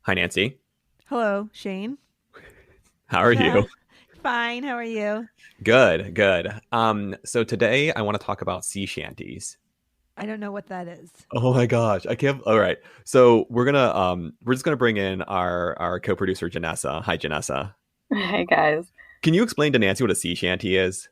Hi, Nancy. Hello, Shane. How are you? Fine. How are you? Good, good. So today I want to talk about sea shanties. I don't know what that is. Oh my gosh, I can't. All right. So we're just gonna bring in our co-producer Jenessa. Hi, Jenessa. Hey guys. Can you explain to Nancy what a sea shanty is?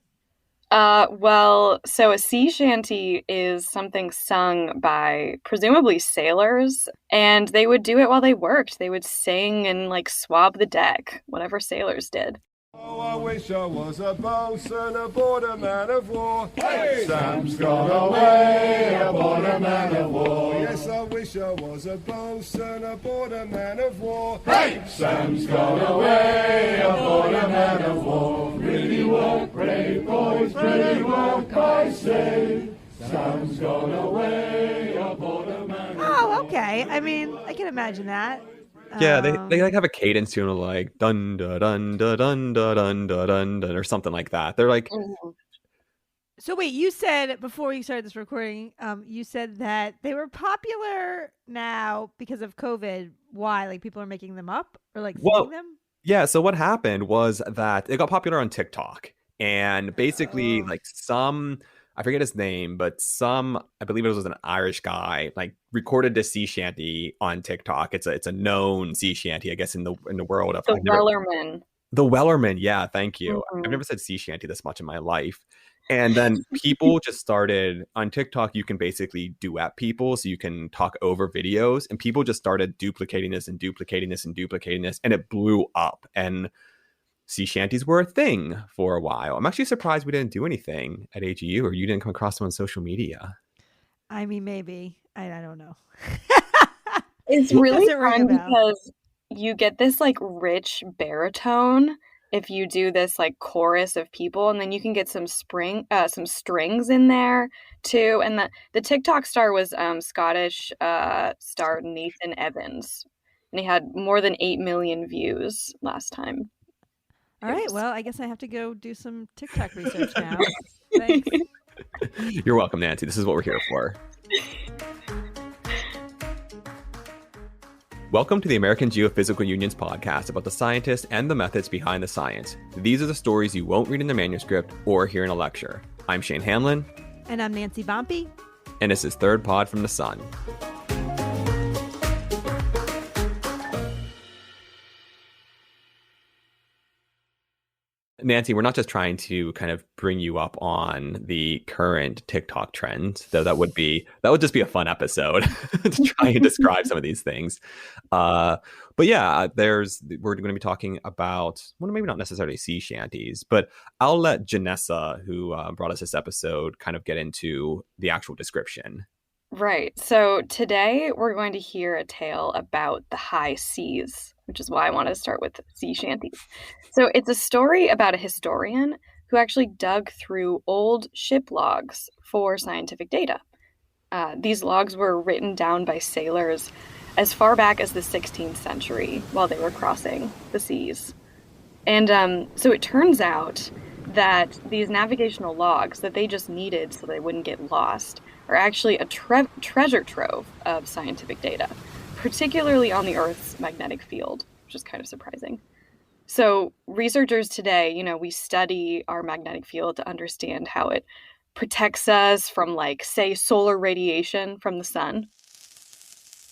So a sea shanty is something sung by presumably sailors, and they would do it while they worked. They would sing and like swab the deck, whatever sailors did. Oh, I wish I was a bosun aboard a man of war. Hey! Sam's gone away aboard a man of war. Yes, I wish I was a bosun aboard a man of war. Hey! Sam's gone away aboard a man of war. Really work, brave boys, really work, I say. Sam's gone away aboard a man of war. Oh, okay. I mean, I can imagine that. Yeah, they like have a cadence tune of like dun dun dun dun dun dun dun dun dun or something like that. They're like, Mhm. So wait, you said before you started this recording, you said that they were popular now because of COVID. Why? Like people are making them up or like singing well, them? yeah, so what happened was that it got popular on TikTok. And basically, Oh, like I forget his name, but I believe it was an Irish guy, like recorded this sea shanty on TikTok. It's a known sea shanty, I guess, in the world of The I've never Wellerman. the Wellerman. Yeah, thank you. I've Mhm. never said sea shanty this much in my life. And then people just started on TikTok. You can basically duet people, so you can talk over videos, and people just started duplicating this and duplicating this and duplicating this, and it blew up. And sea shanties were a thing for a while. I'm actually surprised we didn't do anything at AGU or you didn't come across them on social media. I mean, maybe. I don't know. It's Well, really Doesn't ring a fun bell. because you get this like rich baritone if you do this like chorus of people, and then you can get some strings in there too. And the TikTok star was Scottish star Nathan Evans, and he had more than 8 million views last time. All It right. was Well, I guess I have to go do some TikTok research now. Thanks. you're welcome, Nancy. This is what we're here for. Welcome to the American Geophysical Union's podcast about the scientists and the methods behind the science. These are the stories you won't read in the manuscript or hear in a lecture. I'm Shane Hanlon, And I'm Nanci Bompey. and this is Third Pod from the Sun. Nancy, we're not just trying to kind of bring you up on the current TikTok trends, though that would just be a fun episode to try and describe some of these things. Uh, but yeah, we're going to be talking about, well, maybe not necessarily sea shanties, but I'll let Jenessa, who brought us this episode, kind of get into the actual description. Right. So today we're going to hear a tale about the high seas, which is why I want to start with sea shanties. So it's a story about a historian who actually dug through old ship logs for scientific data. These logs were written down by sailors as far back as the 16th century while they were crossing the seas. And so it turns out that these navigational logs that they just needed so they wouldn't get lost are actually a treasure trove of scientific data, particularly on the Earth's magnetic field, which is kind of surprising. So researchers today, we study our magnetic field to understand how it protects us from, like, say, solar radiation from the sun.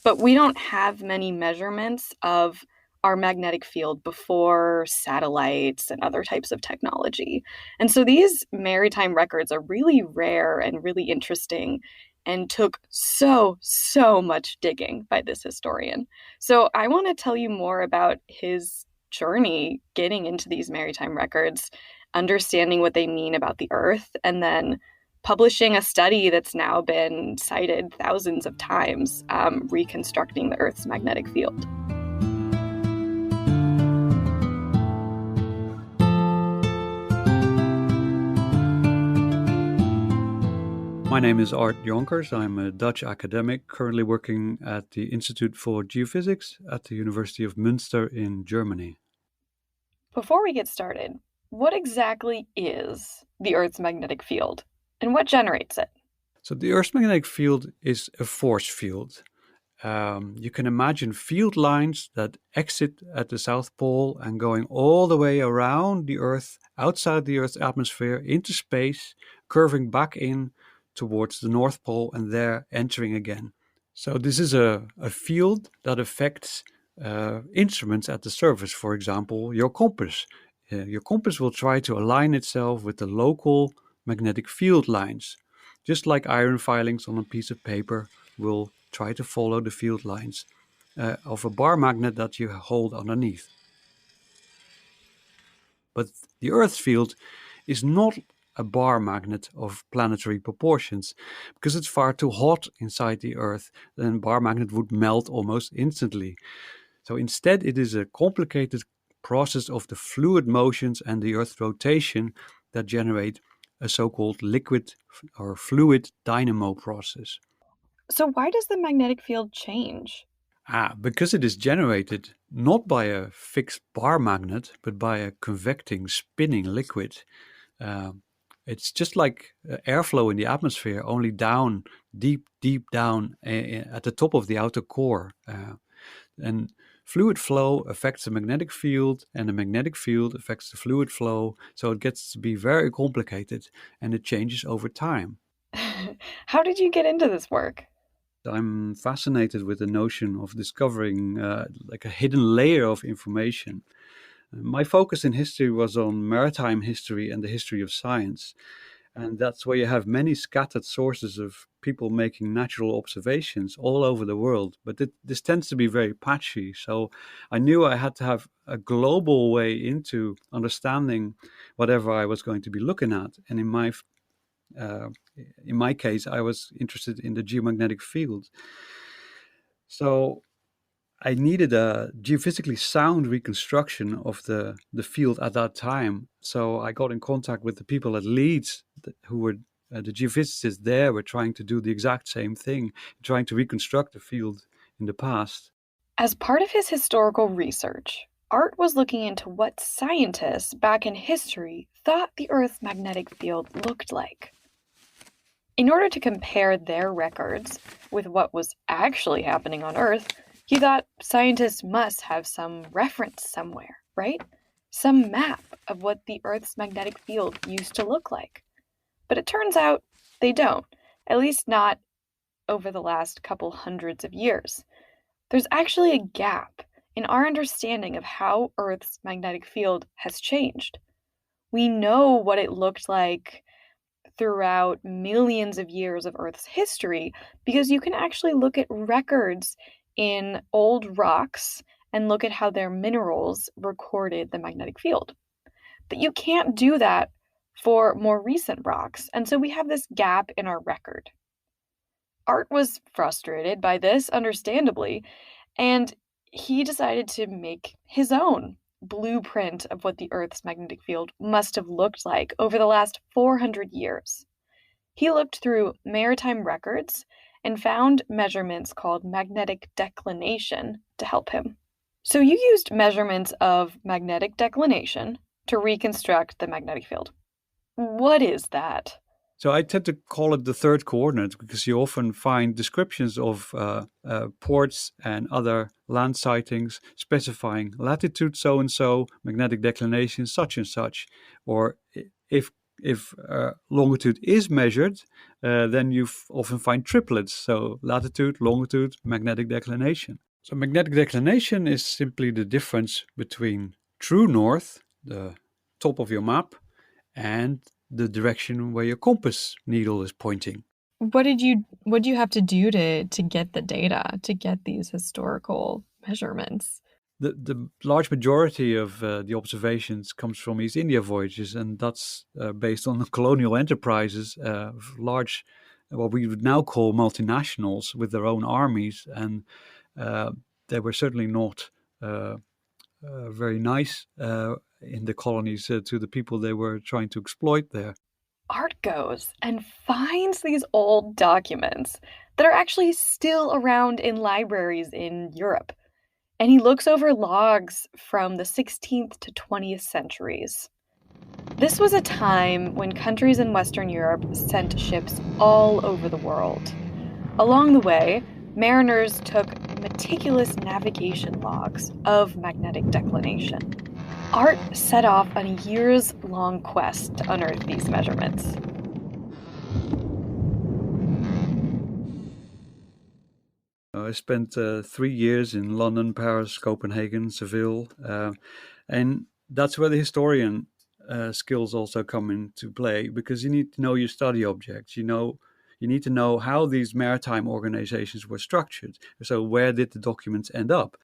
But we don't have many measurements of our magnetic field before satellites and other types of technology. And so these maritime records are really rare and really interesting and took so much digging by this historian. So I want to tell you more about his journey getting into these maritime records, understanding what they mean about the Earth, and then publishing a study that's now been cited thousands of times, reconstructing the Earth's magnetic field. My name is Art Jonkers. I'm a Dutch academic currently working at the Institute for Geophysics at the University of Münster in Germany. Before we get started, what exactly is the Earth's magnetic field, and what generates it? So the Earth's magnetic field is a force field. you can imagine field lines that exit at the South Pole and going all the way around the Earth, outside the Earth's atmosphere, into space, curving back in towards the North Pole and there entering again. So this is a field that affects instruments at the surface. For example, your compass. Your compass will try to align itself with the local magnetic field lines, just like iron filings on a piece of paper will try to follow the field lines of a bar magnet that you hold underneath. But the Earth's field is not a bar magnet of planetary proportions, because it's far too hot inside the Earth. Then bar magnet would melt almost instantly. So instead, it is a complicated process of the fluid motions and the Earth's rotation that generate a so-called liquid or fluid dynamo process. So why does the magnetic field change? Because it is generated not by a fixed bar magnet, but by a convecting, spinning liquid. It's just like airflow in the atmosphere, only down, deep down at the top of the outer core. And fluid flow affects the magnetic field, and the magnetic field affects the fluid flow. So it gets to be very complicated, and it changes over time. How did you get into this work? I'm fascinated with the notion of discovering like a hidden layer of information. My focus in history was on maritime history and the history of science. And that's where you have many scattered sources of people making natural observations all over the world. But this tends to be very patchy. So I knew I had to have a global way into understanding whatever I was going to be looking at. And in my case, I was interested in the geomagnetic field. So I needed a geophysically sound reconstruction of the field at that time. So I got in contact with the people at Leeds who were the geophysicists there were trying to do the exact same thing, trying to reconstruct the field in the past. As part of his historical research, Art was looking into what scientists back in history thought the Earth's magnetic field looked like. In order to compare their records with what was actually happening on Earth, he thought scientists must have some reference somewhere, right? Some map of what the Earth's magnetic field used to look like. But it turns out they don't, at least not over the last couple hundreds of years. There's actually a gap in our understanding of how Earth's magnetic field has changed. We know what it looked like throughout millions of years of Earth's history because you can actually look at records in old rocks and look at how their minerals recorded the magnetic field. But you can't do that for more recent rocks, and so we have this gap in our record. Art was frustrated by this, understandably, and he decided to make his own blueprint of what the Earth's magnetic field must have looked like over the last 400 years. He looked through maritime records and found measurements called magnetic declination to help him. So you used measurements of magnetic declination to reconstruct the magnetic field. What is that? So I tend to call it the third coordinate because you often find descriptions of ports and other land sightings specifying latitude so-and-so, magnetic declination such and such. Or if longitude is measured, then you often find triplets. So latitude, longitude, magnetic declination. So magnetic declination is simply the difference between true north, the top of your map, and the direction where your compass needle is pointing. What did you have to do to get the data, to get these historical measurements? The large majority of the observations comes from East India voyages, and that's based on the colonial enterprises, large, what we would now call multinationals with their own armies, and they were certainly not very nice in the colonies to the people they were trying to exploit there. Art goes and finds these old documents that are actually still around in libraries in Europe. And he looks over logs from the 16th to 20th centuries. This was a time when countries in Western Europe sent ships all over the world. Along the way, mariners took meticulous navigation logs of magnetic declination. Art set off on a years-long quest to unearth these measurements. I spent 3 years in London, Paris, Copenhagen, Seville, and that's where the historian skills also come into play, because you need to know your study objects. You need to know how these maritime organizations were structured. So where did the documents end up?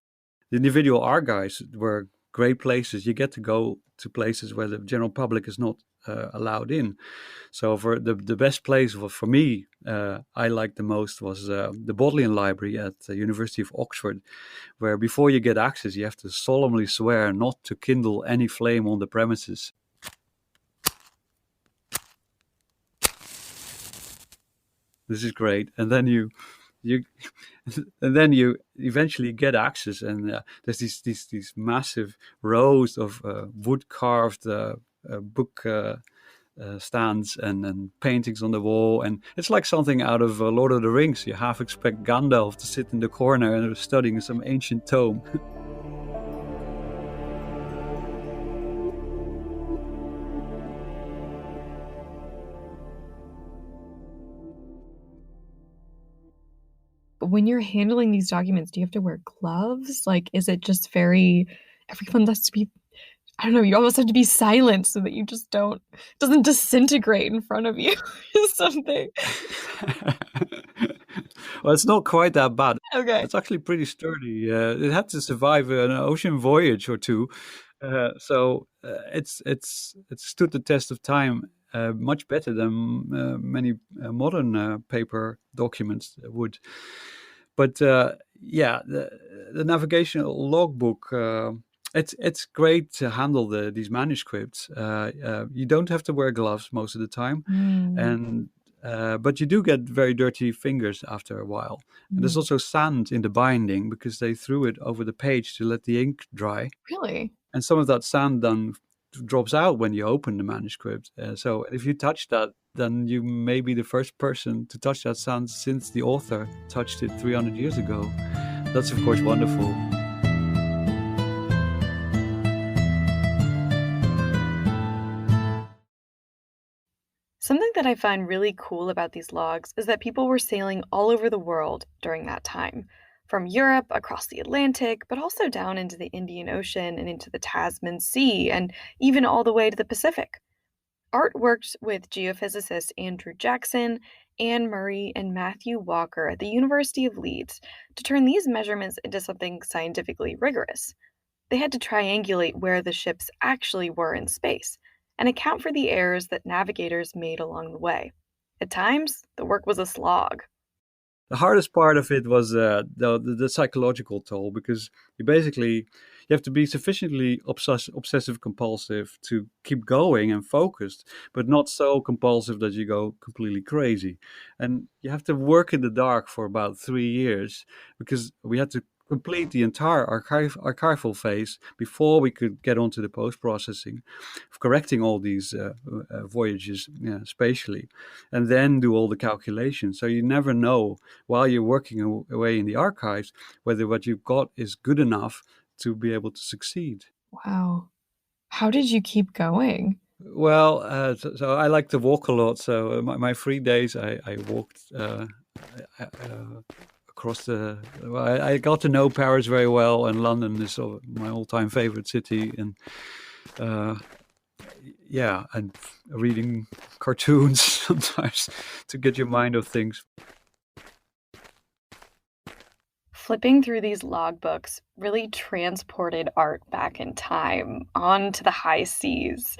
The individual archives were great places. You get to go to places where the general public is not allowed in. So for the best place for me, I liked the most was the Bodleian Library at the University of Oxford, where before you get access, you have to solemnly swear not to kindle any flame on the premises. This is great. And then you eventually get access, and there's these massive rows of wood carved book stands and paintings on the wall, and it's like something out of Lord of the Rings. You half expect Gandalf to sit in the corner and studying some ancient tome. When you're handling these documents, do you have to wear gloves? Like, is it just everyone has to be, I don't know, you almost have to be silent so that you just doesn't disintegrate in front of you or something. Well, it's not quite that bad. Okay. It's actually pretty sturdy. It had to survive an ocean voyage or two. So it's stood the test of time much better than many modern paper documents would. But the navigational logbook, it's great to handle these manuscripts. You don't have to wear gloves most of the time, but you do get very dirty fingers after a while. And there's also sand in the binding because they threw it over the page to let the ink dry. Really? And some of that sand then drops out when you open the manuscript. So if you touch that, then you may be the first person to touch that sand since the author touched it 300 years ago. That's, of course, wonderful. Something that I find really cool about these logs is that people were sailing all over the world during that time, from Europe across the Atlantic, but also down into the Indian Ocean and into the Tasman Sea, and even all the way to the Pacific. Art worked with geophysicists Andrew Jackson, Anne Murray, and Matthew Walker at the University of Leeds to turn these measurements into something scientifically rigorous. They had to triangulate where the ships actually were in space and account for the errors that navigators made along the way. At times, the work was a slog. The hardest part of it was the psychological toll, because you have to be sufficiently obsessive compulsive to keep going and focused, but not so compulsive that you go completely crazy. And you have to work in the dark for about 3 years, because we had to complete the entire archival phase before we could get onto the post-processing of correcting all these voyages spatially, and then do all the calculations. So you never know while you're working away in the archives whether what you've got is good enough to be able to succeed. Wow. How did you keep going? Well, so I like to walk a lot. So my free days, I walked across I got to know Paris very well, and London is my all-time favorite city. And and reading cartoons sometimes to get your mind off things. Flipping through these logbooks really transported Art back in time onto the high seas,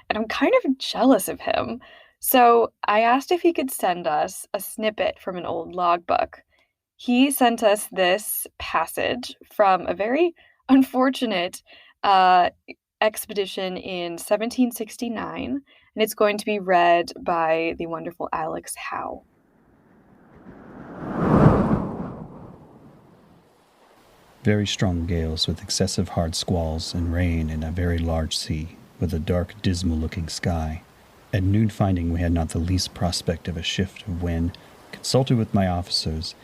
and I'm kind of jealous of him. So I asked if he could send us a snippet from an old logbook. He sent us this passage from a very unfortunate expedition in 1769, and it's going to be read by the wonderful Alex Howe. Very strong gales with excessive hard squalls and rain in a very large sea, with a dark, dismal-looking sky. At noon finding we had not the least prospect of a shift of wind, consulted with my officers,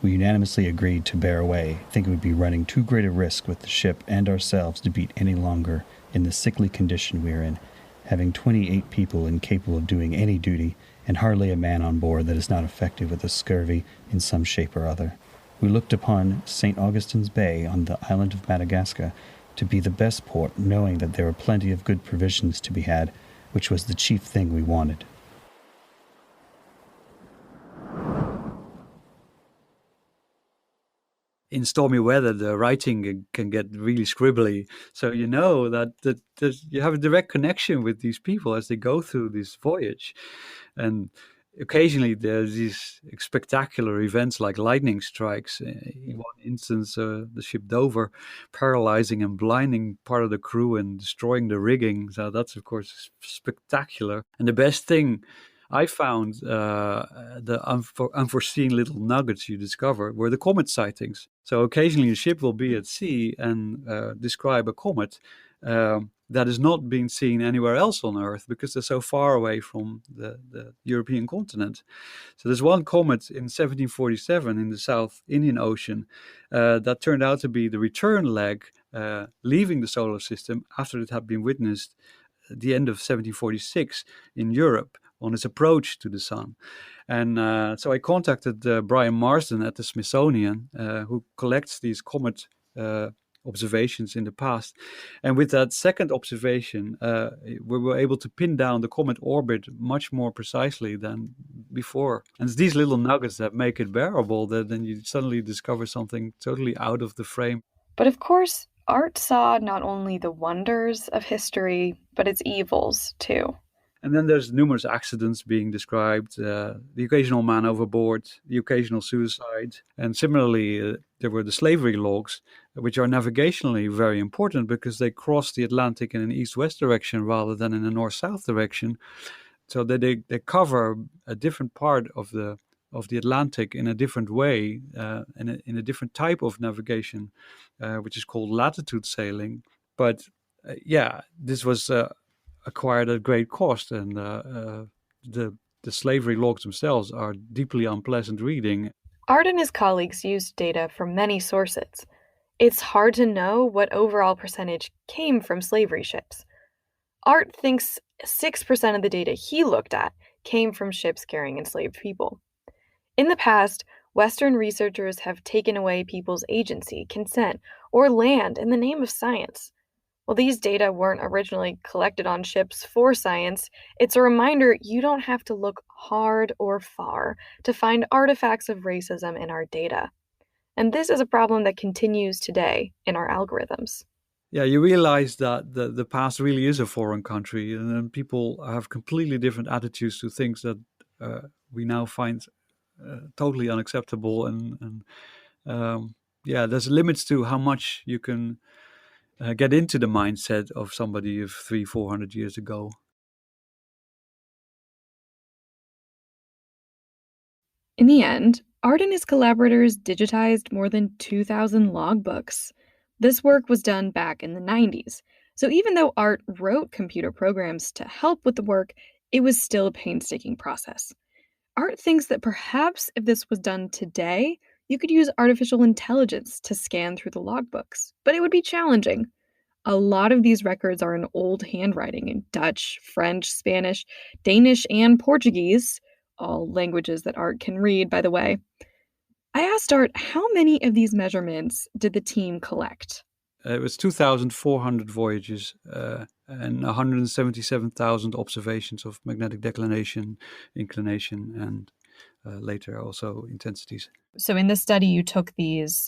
We unanimously agreed to bear away, thinking we'd be running too great a risk with the ship and ourselves to beat any longer in the sickly condition we are in, having 28 people incapable of doing any duty, and hardly a man on board that is not affected with the scurvy in some shape or other. We looked upon St. Augustine's Bay on the island of Madagascar to be the best port, knowing that there were plenty of good provisions to be had, which was the chief thing we wanted. In stormy weather, the writing can get really scribbly. So you know that you have a direct connection with these people as they go through this voyage. And occasionally there's these spectacular events like lightning strikes. In one instance, the ship Dover paralyzing and blinding part of the crew and destroying the rigging. So that's, of course, spectacular. And the best thing I found, the unforeseen little nuggets you discover, were the comet sightings. So occasionally a ship will be at sea and describe a comet that is not being seen anywhere else on Earth because they're so far away from the European continent. So there's one comet in 1747 in the South Indian Ocean that turned out to be the return leg leaving the solar system after it had been witnessed at the end of 1746 in Europe on its approach to the sun. And so I contacted Brian Marsden at the Smithsonian, who collects these comet observations in the past. And with that second observation, we were able to pin down the comet orbit much more precisely than before. And it's these little nuggets that make it bearable, that then you suddenly discover something totally out of the frame. But of course, Art saw not only the wonders of history, but its evils too. And then there's numerous accidents being described, the occasional man overboard, the occasional suicide. And similarly, there were the slavery logs, which are navigationally very important because they cross the Atlantic in an east-west direction rather than in a north-south direction. So that they cover a different part of the Atlantic in a different way, in a different type of navigation, which is called latitude sailing. But this was acquired at great cost, and the slavery logs themselves are deeply unpleasant reading. Art and his colleagues used data from many sources. It's hard to know what overall percentage came from slavery ships. Art thinks 6% of the data he looked at came from ships carrying enslaved people. In the past, Western researchers have taken away people's agency, consent, or land in the name of science. While these data weren't originally collected on ships for science, it's a reminder you don't have to look hard or far to find artifacts of racism in our data. And this is a problem that continues today in our algorithms. Yeah, you realize that the past really is a foreign country, and then people have completely different attitudes to things that we now find totally unacceptable. And there's limits to how much you can get into the mindset of somebody of 300-400 years ago. In the end, Art and his collaborators digitized more than 2,000 logbooks. This work was done back in the 90s, so even though Art wrote computer programs to help with the work, it was still a painstaking process. Art thinks that perhaps if this was done today, you could use artificial intelligence to scan through the logbooks, but it would be challenging. A lot of these records are in old handwriting in Dutch, French, Spanish, Danish, and Portuguese, all languages that Art can read, by the way. I asked Art how many of these measurements did the team collect? It was 2,400 voyages and 177,000 observations of magnetic declination, inclination, and later also intensities. So in this study, you took these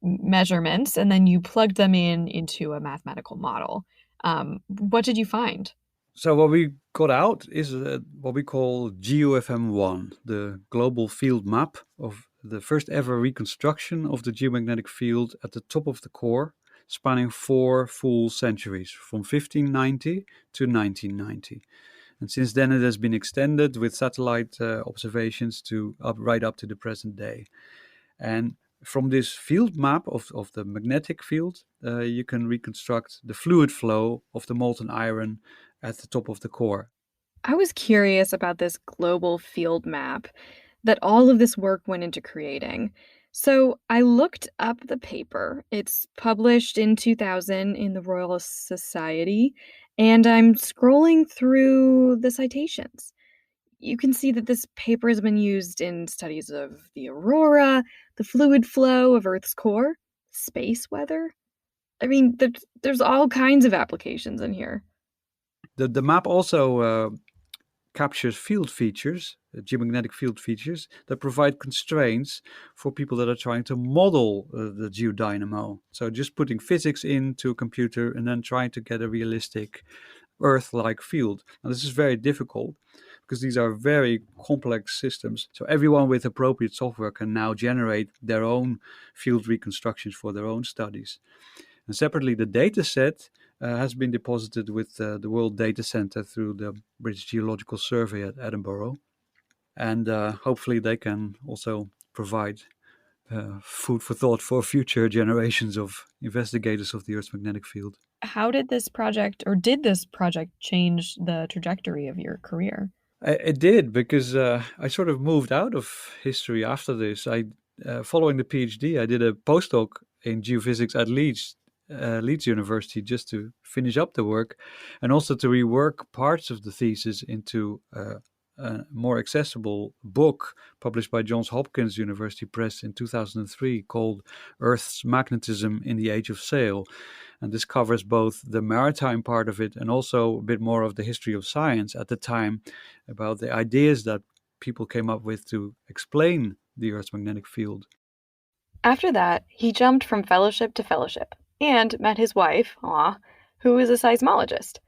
measurements and then you plugged them into a mathematical model. What did you find? So what we got out is what we call GeoFM1, the global field map of the first ever reconstruction of the geomagnetic field at the top of the core, spanning 4 full centuries, from 1590 to 1990. And since then it has been extended with satellite observations right up to the present day. And from this field map of the magnetic field, you can reconstruct the fluid flow of the molten iron at the top of the core. I was curious about this global field map that all of this work went into creating. So I looked up the paper. It's published in 2000 in the Royal Society, and I'm scrolling through the citations. You can see that this paper has been used in studies of the aurora, the fluid flow of Earth's core, space weather. I mean, there's all kinds of applications in here. The map also captures field features, geomagnetic field features, that provide constraints for people that are trying to model the geodynamo. So just putting physics into a computer and then trying to get a realistic Earth-like field. Now this is very difficult because these are very complex systems. So everyone with appropriate software can now generate their own field reconstructions for their own studies. And separately, the data set has been deposited with the World Data Centre through the British Geological Survey at Edinburgh. And hopefully they can also provide food for thought for future generations of investigators of the Earth's magnetic field. How did this project change the trajectory of your career? It did, because I sort of moved out of history after this. Following the PhD, I did a postdoc in geophysics at Leeds University, just to finish up the work and also to rework parts of the thesis into a more accessible book published by Johns Hopkins University Press in 2003 called Earth's Magnetism in the Age of Sail. And this covers both the maritime part of it and also a bit more of the history of science at the time, about the ideas that people came up with to explain the Earth's magnetic field. After that, he jumped from fellowship to fellowship and met his wife, who is a seismologist.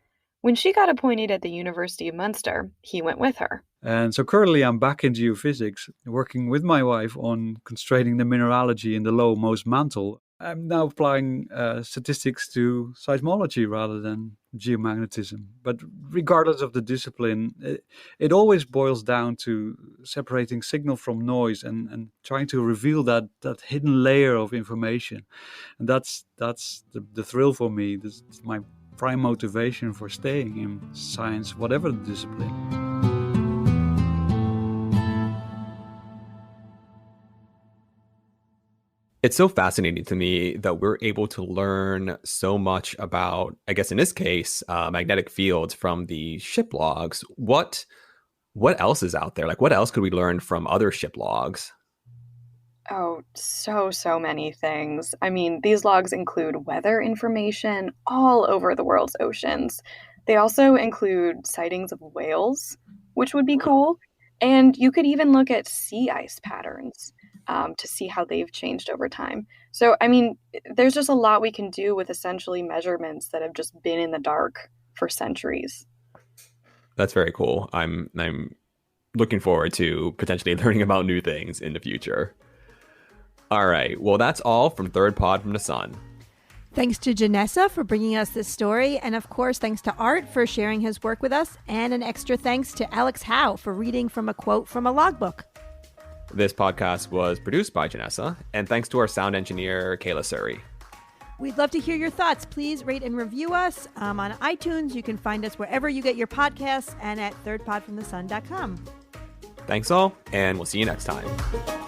When she got appointed at the University of Munster, he went with her. And so currently I'm back in geophysics, working with my wife on constraining the mineralogy in the lowermost mantle. I'm now applying statistics to seismology rather than geomagnetism. But regardless of the discipline, it always boils down to separating signal from noise and trying to reveal that hidden layer of information. And that's the thrill for me. This is my prime motivation for staying in science, whatever the discipline. It's so fascinating to me that we're able to learn so much about, I guess in this case, magnetic fields from the ship logs. What else is out there? Like, what else could we learn from other ship logs? Oh, so many things. I mean, these logs include weather information all over the world's oceans. They also include sightings of whales, which would be cool. And you could even look at sea ice patterns to see how they've changed over time. So, I mean, there's just a lot we can do with essentially measurements that have just been in the dark for centuries. That's very cool. I'm looking forward to potentially learning about new things in the future. All right. Well, that's all from Third Pod from the Sun. Thanks to Jenessa for bringing us this story. And of course, thanks to Art for sharing his work with us. And an extra thanks to Alex Howe for reading from a quote from a logbook. This podcast was produced by Jenessa, and thanks to our sound engineer, Kayla Surrey. We'd love to hear your thoughts. Please rate and review us on iTunes. You can find us wherever you get your podcasts and at thirdpodfromthesun.com. Thanks all, and we'll see you next time.